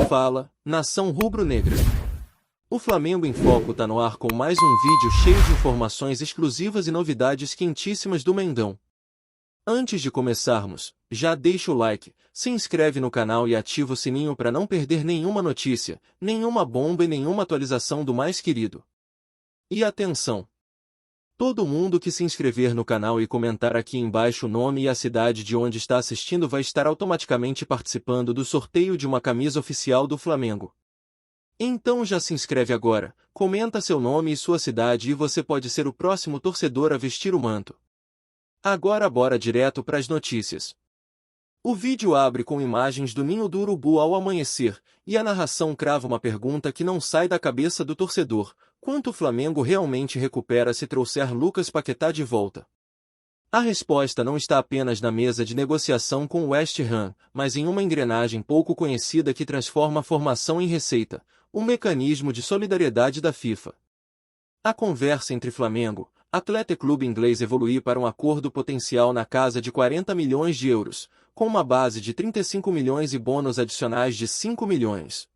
Fala, nação rubro-negra. O Flamengo em Foco tá no ar com mais um vídeo cheio de informações exclusivas e novidades quentíssimas do Mengão. Antes de começarmos, já deixa o like, se inscreve no canal e ativa o sininho para não perder nenhuma notícia, nenhuma bomba e nenhuma atualização do mais querido. E atenção! Todo mundo que se inscrever no canal e comentar aqui embaixo o nome e a cidade de onde está assistindo vai estar automaticamente participando do sorteio de uma camisa oficial do Flamengo. Então já se inscreve agora, comenta seu nome e sua cidade e você pode ser o próximo torcedor a vestir o manto. Agora bora direto para as notícias. O vídeo abre com imagens do ninho do urubu ao amanhecer, e a narração crava uma pergunta que não sai da cabeça do torcedor: quanto o Flamengo realmente recupera se trouxer Lucas Paquetá de volta? A resposta não está apenas na mesa de negociação com o West Ham, mas em uma engrenagem pouco conhecida que transforma a formação em receita: o mecanismo de solidariedade da FIFA. A conversa entre Flamengo, Athletic Clube inglês evoluiu para um acordo potencial na casa de 40 milhões de euros, com uma base de 35 milhões e bônus adicionais de 5 milhões.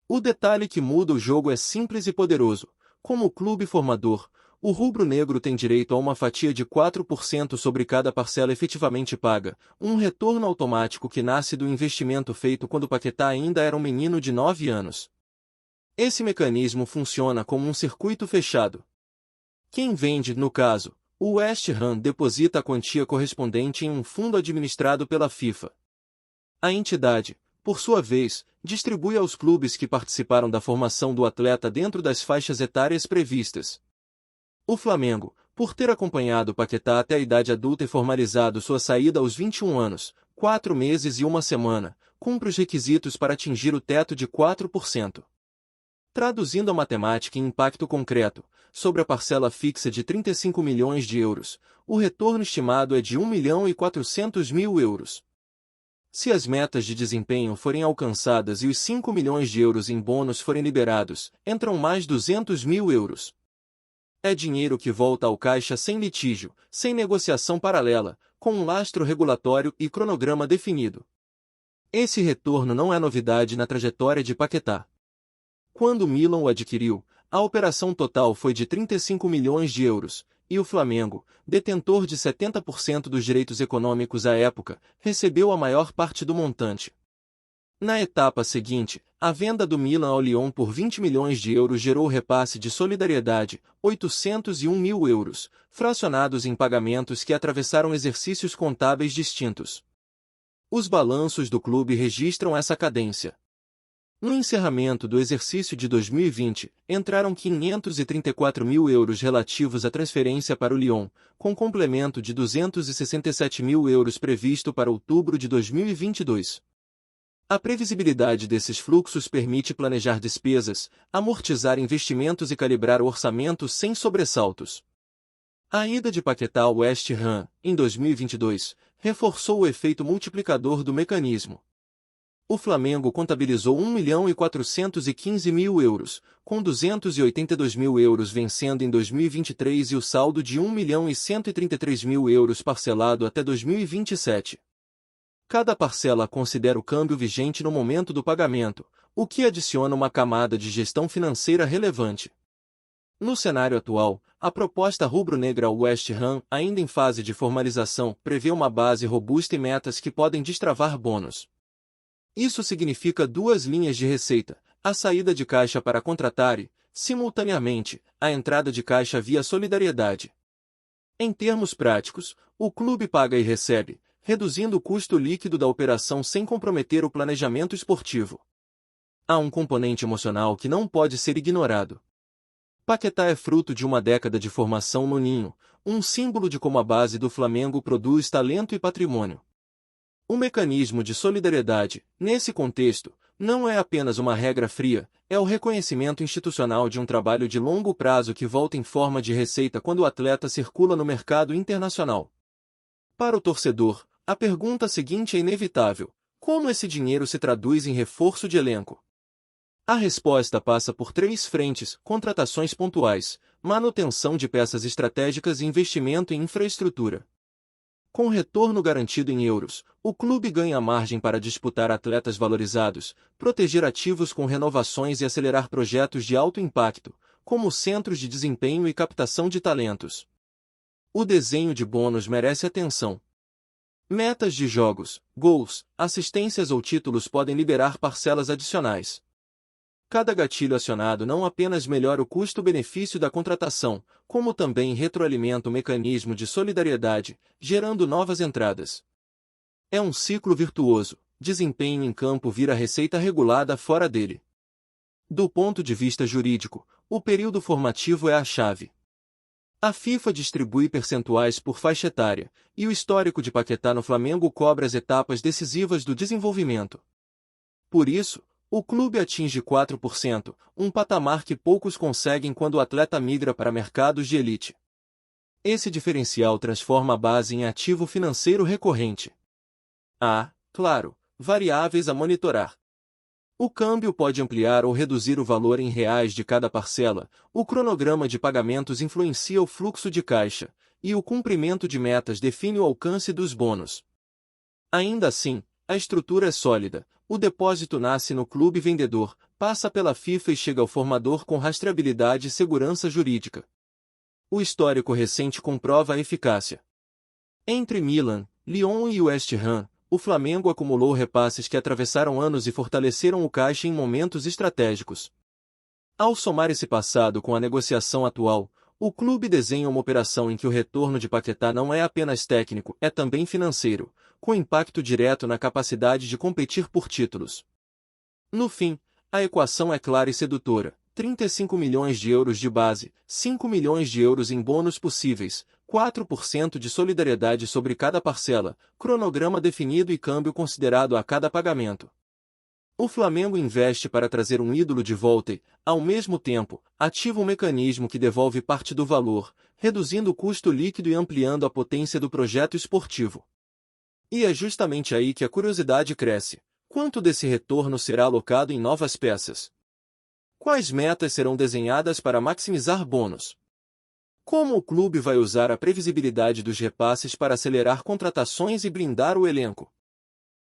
O detalhe que muda o jogo é simples e poderoso. Como clube formador, o rubro-negro tem direito a uma fatia de 4% sobre cada parcela efetivamente paga, um retorno automático que nasce do investimento feito quando Paquetá ainda era um menino de 9 anos. Esse mecanismo funciona como um circuito fechado. Quem vende, no caso, o West Ham deposita a quantia correspondente em um fundo administrado pela FIFA. A entidade, por sua vez, distribui aos clubes que participaram da formação do atleta dentro das faixas etárias previstas. O Flamengo, por ter acompanhado Paquetá até a idade adulta e formalizado sua saída aos 21 anos, 4 meses e 1 semana, cumpre os requisitos para atingir o teto de 4%. Traduzindo a matemática em impacto concreto, sobre a parcela fixa de 35 milhões de euros, o retorno estimado é de 1.400.000 euros. Se as metas de desempenho forem alcançadas e os 5 milhões de euros em bônus forem liberados, entram mais 200.000 euros. É dinheiro que volta ao caixa sem litígio, sem negociação paralela, com um lastro regulatório e cronograma definido. Esse retorno não é novidade na trajetória de Paquetá. Quando o Milan o adquiriu, a operação total foi de 35 milhões de euros, e o Flamengo, detentor de 70% dos direitos econômicos à época, recebeu a maior parte do montante. Na etapa seguinte, a venda do Milan ao Lyon por 20 milhões de euros gerou o repasse de solidariedade, 801.000 euros, fracionados em pagamentos que atravessaram exercícios contábeis distintos. Os balanços do clube registram essa cadência. No encerramento do exercício de 2020, entraram 534.000 euros relativos à transferência para o Lyon, com complemento de 267.000 euros previsto para outubro de 2022. A previsibilidade desses fluxos permite planejar despesas, amortizar investimentos e calibrar o orçamento sem sobressaltos. A ida de Paquetá ao West Ham, em 2022, reforçou o efeito multiplicador do mecanismo. O Flamengo contabilizou 1.415.000 euros, com 282.000 euros vencendo em 2023 e o saldo de 1.133.000 euros parcelado até 2027. Cada parcela considera o câmbio vigente no momento do pagamento, o que adiciona uma camada de gestão financeira relevante. No cenário atual, a proposta rubro-negra ao West Ham, ainda em fase de formalização, prevê uma base robusta e metas que podem destravar bônus. Isso significa duas linhas de receita: a saída de caixa para contratar e, simultaneamente, a entrada de caixa via solidariedade. Em termos práticos, o clube paga e recebe, reduzindo o custo líquido da operação sem comprometer o planejamento esportivo. Há um componente emocional que não pode ser ignorado. Paquetá é fruto de uma década de formação no ninho, um símbolo de como a base do Flamengo produz talento e patrimônio. O mecanismo de solidariedade, nesse contexto, não é apenas uma regra fria, é o reconhecimento institucional de um trabalho de longo prazo que volta em forma de receita quando o atleta circula no mercado internacional. Para o torcedor, a pergunta seguinte é inevitável: como esse dinheiro se traduz em reforço de elenco? A resposta passa por 3 frentes: contratações pontuais, manutenção de peças estratégicas e investimento em infraestrutura. Com retorno garantido em euros, o clube ganha margem para disputar atletas valorizados, proteger ativos com renovações e acelerar projetos de alto impacto, como centros de desempenho e captação de talentos. O desenho de bônus merece atenção. Metas de jogos, gols, assistências ou títulos podem liberar parcelas adicionais. Cada gatilho acionado não apenas melhora o custo-benefício da contratação, como também retroalimenta o mecanismo de solidariedade, gerando novas entradas. É um ciclo virtuoso, desempenho em campo vira receita regulada fora dele. Do ponto de vista jurídico, o período formativo é a chave. A FIFA distribui percentuais por faixa etária, e o histórico de Paquetá no Flamengo cobre as etapas decisivas do desenvolvimento. Por isso, o clube atinge 4%, um patamar que poucos conseguem quando o atleta migra para mercados de elite. Esse diferencial transforma a base em ativo financeiro recorrente. Há, claro, variáveis a monitorar. O câmbio pode ampliar ou reduzir o valor em reais de cada parcela, o cronograma de pagamentos influencia o fluxo de caixa, e o cumprimento de metas define o alcance dos bônus. Ainda assim, a estrutura é sólida, o depósito nasce no clube vendedor, passa pela FIFA e chega ao formador com rastreabilidade e segurança jurídica. O histórico recente comprova a eficácia. Entre Milan, Lyon e West Ham, o Flamengo acumulou repasses que atravessaram anos e fortaleceram o caixa em momentos estratégicos. Ao somar esse passado com a negociação atual, o clube desenha uma operação em que o retorno de Paquetá não é apenas técnico, é também financeiro, com impacto direto na capacidade de competir por títulos. No fim, a equação é clara e sedutora: 35 milhões de euros de base, 5 milhões de euros em bônus possíveis, 4% de solidariedade sobre cada parcela, cronograma definido e câmbio considerado a cada pagamento. O Flamengo investe para trazer um ídolo de volta e, ao mesmo tempo, ativa um mecanismo que devolve parte do valor, reduzindo o custo líquido e ampliando a potência do projeto esportivo. E é justamente aí que a curiosidade cresce: quanto desse retorno será alocado em novas peças? Quais metas serão desenhadas para maximizar bônus? Como o clube vai usar a previsibilidade dos repasses para acelerar contratações e blindar o elenco?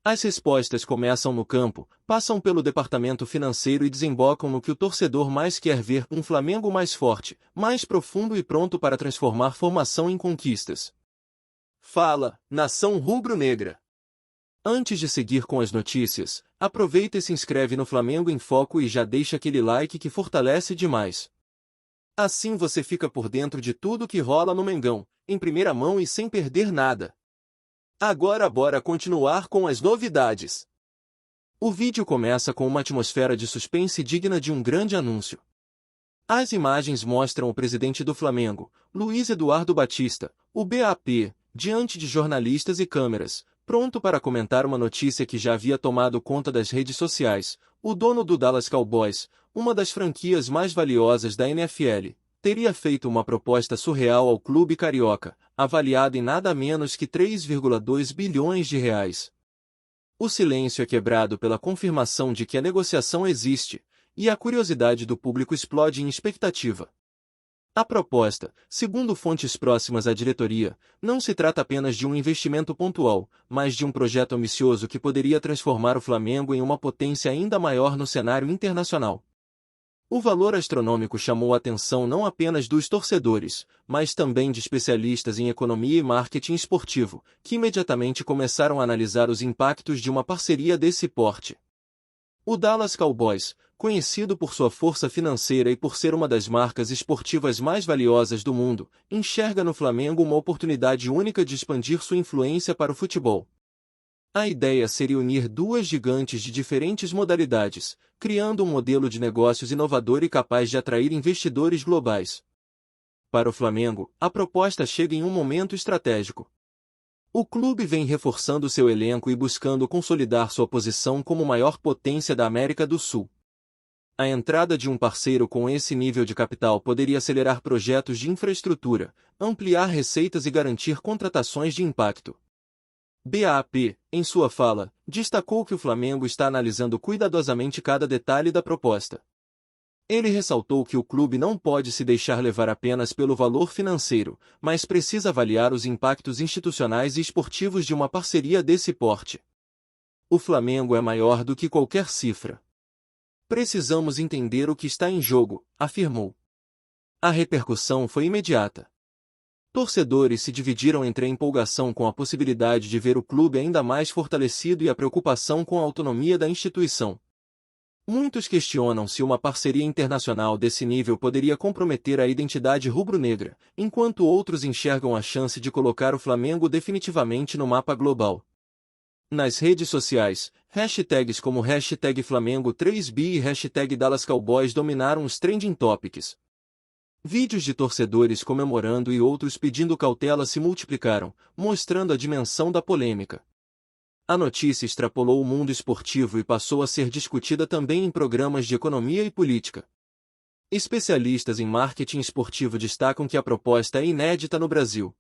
As respostas começam no campo, passam pelo departamento financeiro e desembocam no que o torcedor mais quer ver: um Flamengo mais forte, mais profundo e pronto para transformar formação em conquistas. Fala, nação rubro-negra! Antes de seguir com as notícias, aproveita e se inscreve no Flamengo em Foco e já deixa aquele like que fortalece demais. Assim você fica por dentro de tudo que rola no Mengão, em primeira mão e sem perder nada. Agora bora continuar com as novidades. O vídeo começa com uma atmosfera de suspense digna de um grande anúncio. As imagens mostram o presidente do Flamengo, Luiz Eduardo Batista, o BAP, diante de jornalistas e câmeras, pronto para comentar uma notícia que já havia tomado conta das redes sociais: o dono do Dallas Cowboys, uma das franquias mais valiosas da NFL, teria feito uma proposta surreal ao clube carioca, avaliada em nada menos que 3,2 bilhões de reais. O silêncio é quebrado pela confirmação de que a negociação existe, e a curiosidade do público explode em expectativa. A proposta, segundo fontes próximas à diretoria, não se trata apenas de um investimento pontual, mas de um projeto ambicioso que poderia transformar o Flamengo em uma potência ainda maior no cenário internacional. O valor astronômico chamou a atenção não apenas dos torcedores, mas também de especialistas em economia e marketing esportivo, que imediatamente começaram a analisar os impactos de uma parceria desse porte. O Dallas Cowboys, conhecido por sua força financeira e por ser uma das marcas esportivas mais valiosas do mundo, enxerga no Flamengo uma oportunidade única de expandir sua influência para o futebol. A ideia seria unir duas gigantes de diferentes modalidades, criando um modelo de negócios inovador e capaz de atrair investidores globais. Para o Flamengo, a proposta chega em um momento estratégico. O clube vem reforçando seu elenco e buscando consolidar sua posição como maior potência da América do Sul. A entrada de um parceiro com esse nível de capital poderia acelerar projetos de infraestrutura, ampliar receitas e garantir contratações de impacto. BAP, em sua fala, destacou que o Flamengo está analisando cuidadosamente cada detalhe da proposta. Ele ressaltou que o clube não pode se deixar levar apenas pelo valor financeiro, mas precisa avaliar os impactos institucionais e esportivos de uma parceria desse porte. O Flamengo é maior do que qualquer cifra. Precisamos entender o que está em jogo, afirmou. A repercussão foi imediata. Torcedores se dividiram entre a empolgação com a possibilidade de ver o clube ainda mais fortalecido e a preocupação com a autonomia da instituição. Muitos questionam se uma parceria internacional desse nível poderia comprometer a identidade rubro-negra, enquanto outros enxergam a chance de colocar o Flamengo definitivamente no mapa global. Nas redes sociais, hashtags como #Flamengo3B e #DallasCowboys dominaram os trending topics. Vídeos de torcedores comemorando e outros pedindo cautela se multiplicaram, mostrando a dimensão da polêmica. A notícia extrapolou o mundo esportivo e passou a ser discutida também em programas de economia e política. Especialistas em marketing esportivo destacam que a proposta é inédita no Brasil.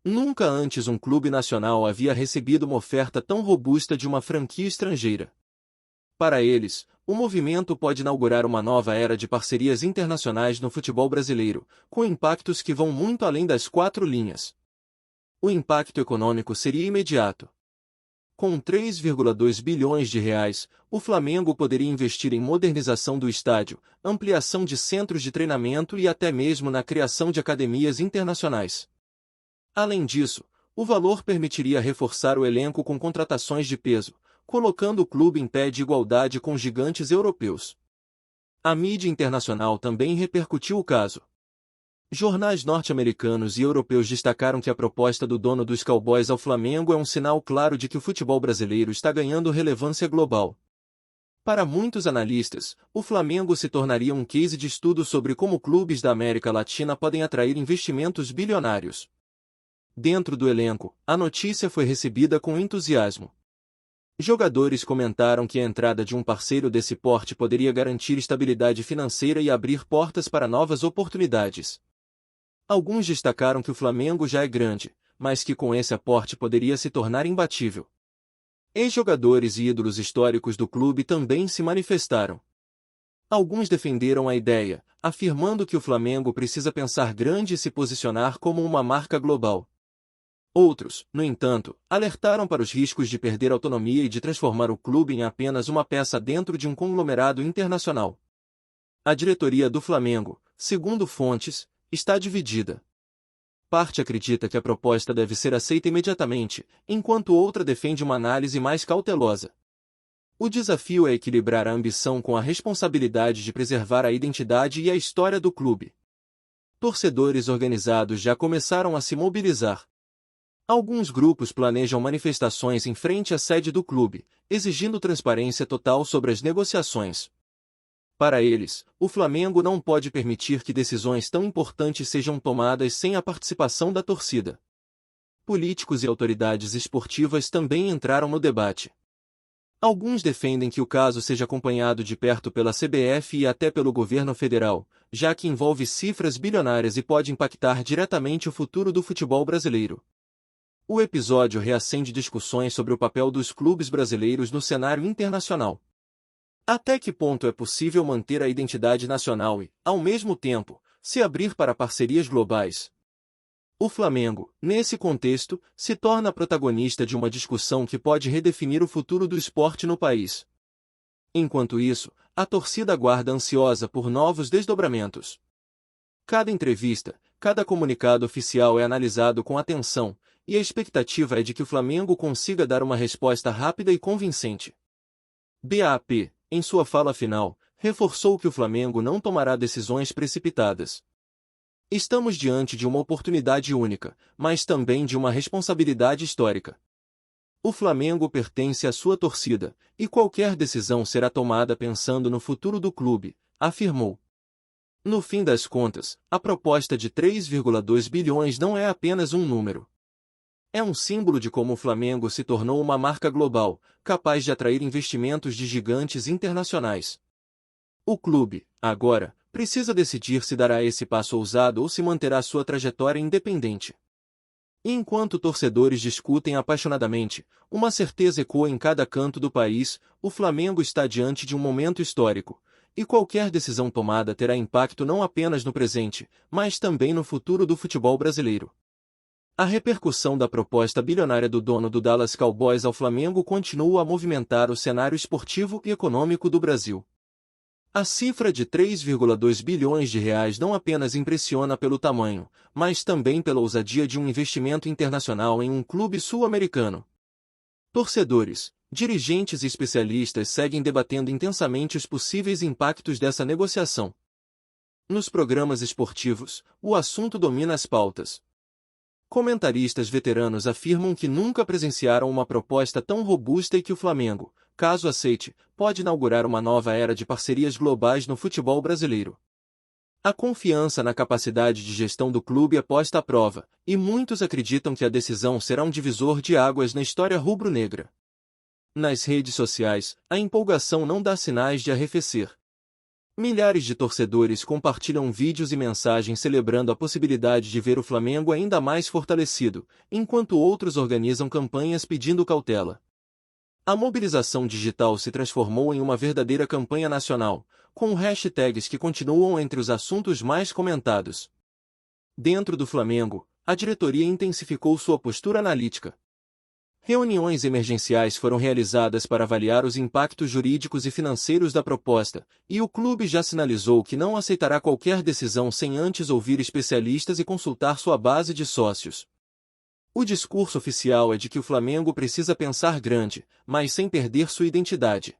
Nunca antes um clube nacional havia recebido uma oferta tão robusta de uma franquia estrangeira. Para eles, o movimento pode inaugurar uma nova era de parcerias internacionais no futebol brasileiro, com impactos que vão muito além das 4 linhas. O impacto econômico seria imediato. Com 3,2 bilhões de reais, o Flamengo poderia investir em modernização do estádio, ampliação de centros de treinamento e até mesmo na criação de academias internacionais. Além disso, o valor permitiria reforçar o elenco com contratações de peso, colocando o clube em pé de igualdade com gigantes europeus. A mídia internacional também repercutiu o caso. Jornais norte-americanos e europeus destacaram que a proposta do dono dos Cowboys ao Flamengo é um sinal claro de que o futebol brasileiro está ganhando relevância global. Para muitos analistas, o Flamengo se tornaria um case de estudo sobre como clubes da América Latina podem atrair investimentos bilionários. Dentro do elenco, a notícia foi recebida com entusiasmo. Jogadores comentaram que a entrada de um parceiro desse porte poderia garantir estabilidade financeira e abrir portas para novas oportunidades. Alguns destacaram que o Flamengo já é grande, mas que com esse aporte poderia se tornar imbatível. Ex-jogadores e ídolos históricos do clube também se manifestaram. Alguns defenderam a ideia, afirmando que o Flamengo precisa pensar grande e se posicionar como uma marca global. Outros, no entanto, alertaram para os riscos de perder autonomia e de transformar o clube em apenas uma peça dentro de um conglomerado internacional. A diretoria do Flamengo, segundo fontes, está dividida. Parte acredita que a proposta deve ser aceita imediatamente, enquanto outra defende uma análise mais cautelosa. O desafio é equilibrar a ambição com a responsabilidade de preservar a identidade e a história do clube. Torcedores organizados já começaram a se mobilizar. Alguns grupos planejam manifestações em frente à sede do clube, exigindo transparência total sobre as negociações. Para eles, o Flamengo não pode permitir que decisões tão importantes sejam tomadas sem a participação da torcida. Políticos e autoridades esportivas também entraram no debate. Alguns defendem que o caso seja acompanhado de perto pela CBF e até pelo governo federal, já que envolve cifras bilionárias e pode impactar diretamente o futuro do futebol brasileiro. O episódio reacende discussões sobre o papel dos clubes brasileiros no cenário internacional. Até que ponto é possível manter a identidade nacional e, ao mesmo tempo, se abrir para parcerias globais? O Flamengo, nesse contexto, se torna protagonista de uma discussão que pode redefinir o futuro do esporte no país. Enquanto isso, a torcida aguarda ansiosa por novos desdobramentos. Cada entrevista, cada comunicado oficial é analisado com atenção, e a expectativa é de que o Flamengo consiga dar uma resposta rápida e convincente. BAP, em sua fala final, reforçou que o Flamengo não tomará decisões precipitadas. Estamos diante de uma oportunidade única, mas também de uma responsabilidade histórica. O Flamengo pertence à sua torcida, e qualquer decisão será tomada pensando no futuro do clube, afirmou. No fim das contas, a proposta de 3,2 bilhões não é apenas um número. É um símbolo de como o Flamengo se tornou uma marca global, capaz de atrair investimentos de gigantes internacionais. O clube, agora, precisa decidir se dará esse passo ousado ou se manterá sua trajetória independente. E enquanto torcedores discutem apaixonadamente, uma certeza ecoa em cada canto do país: o Flamengo está diante de um momento histórico, e qualquer decisão tomada terá impacto não apenas no presente, mas também no futuro do futebol brasileiro. A repercussão da proposta bilionária do dono do Dallas Cowboys ao Flamengo continua a movimentar o cenário esportivo e econômico do Brasil. A cifra de 3,2 bilhões de reais não apenas impressiona pelo tamanho, mas também pela ousadia de um investimento internacional em um clube sul-americano. Torcedores, dirigentes e especialistas seguem debatendo intensamente os possíveis impactos dessa negociação. Nos programas esportivos, o assunto domina as pautas. Comentaristas veteranos afirmam que nunca presenciaram uma proposta tão robusta e que o Flamengo, caso aceite, pode inaugurar uma nova era de parcerias globais no futebol brasileiro. A confiança na capacidade de gestão do clube é posta à prova, e muitos acreditam que a decisão será um divisor de águas na história rubro-negra. Nas redes sociais, a empolgação não dá sinais de arrefecer. Milhares de torcedores compartilham vídeos e mensagens celebrando a possibilidade de ver o Flamengo ainda mais fortalecido, enquanto outros organizam campanhas pedindo cautela. A mobilização digital se transformou em uma verdadeira campanha nacional, com hashtags que continuam entre os assuntos mais comentados. Dentro do Flamengo, a diretoria intensificou sua postura analítica. Reuniões emergenciais foram realizadas para avaliar os impactos jurídicos e financeiros da proposta, e o clube já sinalizou que não aceitará qualquer decisão sem antes ouvir especialistas e consultar sua base de sócios. O discurso oficial é de que o Flamengo precisa pensar grande, mas sem perder sua identidade.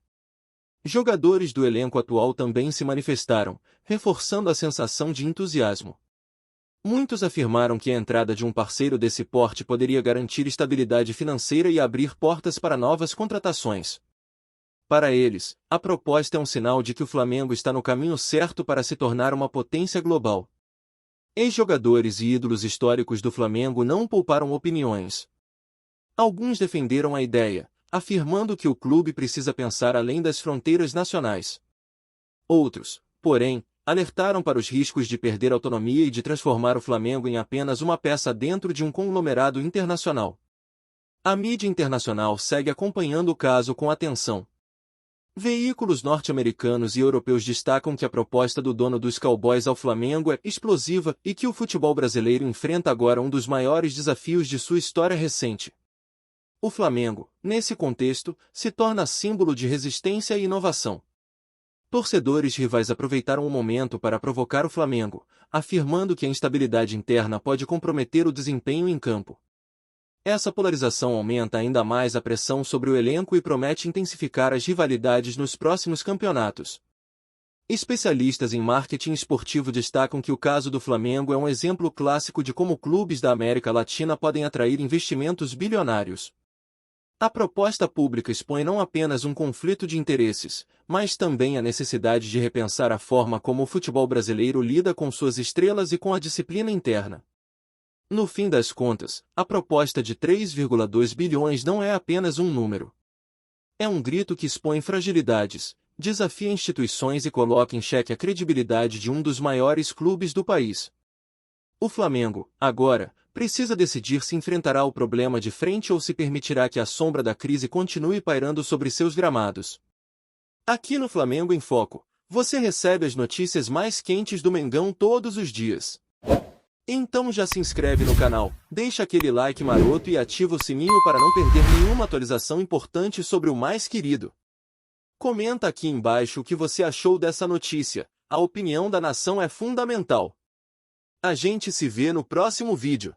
Jogadores do elenco atual também se manifestaram, reforçando a sensação de entusiasmo. Muitos afirmaram que a entrada de um parceiro desse porte poderia garantir estabilidade financeira e abrir portas para novas contratações. Para eles, a proposta é um sinal de que o Flamengo está no caminho certo para se tornar uma potência global. Ex-jogadores e ídolos históricos do Flamengo não pouparam opiniões. Alguns defenderam a ideia, afirmando que o clube precisa pensar além das fronteiras nacionais. Outros, porém, alertaram para os riscos de perder autonomia e de transformar o Flamengo em apenas uma peça dentro de um conglomerado internacional. A mídia internacional segue acompanhando o caso com atenção. Veículos norte-americanos e europeus destacam que a proposta do dono dos Cowboys ao Flamengo é explosiva e que o futebol brasileiro enfrenta agora um dos maiores desafios de sua história recente. O Flamengo, nesse contexto, se torna símbolo de resistência e inovação. Torcedores rivais aproveitaram o momento para provocar o Flamengo, afirmando que a instabilidade interna pode comprometer o desempenho em campo. Essa polarização aumenta ainda mais a pressão sobre o elenco e promete intensificar as rivalidades nos próximos campeonatos. Especialistas em marketing esportivo destacam que o caso do Flamengo é um exemplo clássico de como clubes da América Latina podem atrair investimentos bilionários. A proposta pública expõe não apenas um conflito de interesses, mas também a necessidade de repensar a forma como o futebol brasileiro lida com suas estrelas e com a disciplina interna. No fim das contas, a proposta de 3,2 bilhões não é apenas um número. É um grito que expõe fragilidades, desafia instituições e coloca em xeque a credibilidade de um dos maiores clubes do país. O Flamengo, agora, precisa decidir se enfrentará o problema de frente ou se permitirá que a sombra da crise continue pairando sobre seus gramados. Aqui no Flamengo em Foco, você recebe as notícias mais quentes do Mengão todos os dias. Então já se inscreve no canal, deixa aquele like maroto e ativa o sininho para não perder nenhuma atualização importante sobre o mais querido. Comenta aqui embaixo o que você achou dessa notícia, a opinião da nação é fundamental. A gente se vê no próximo vídeo.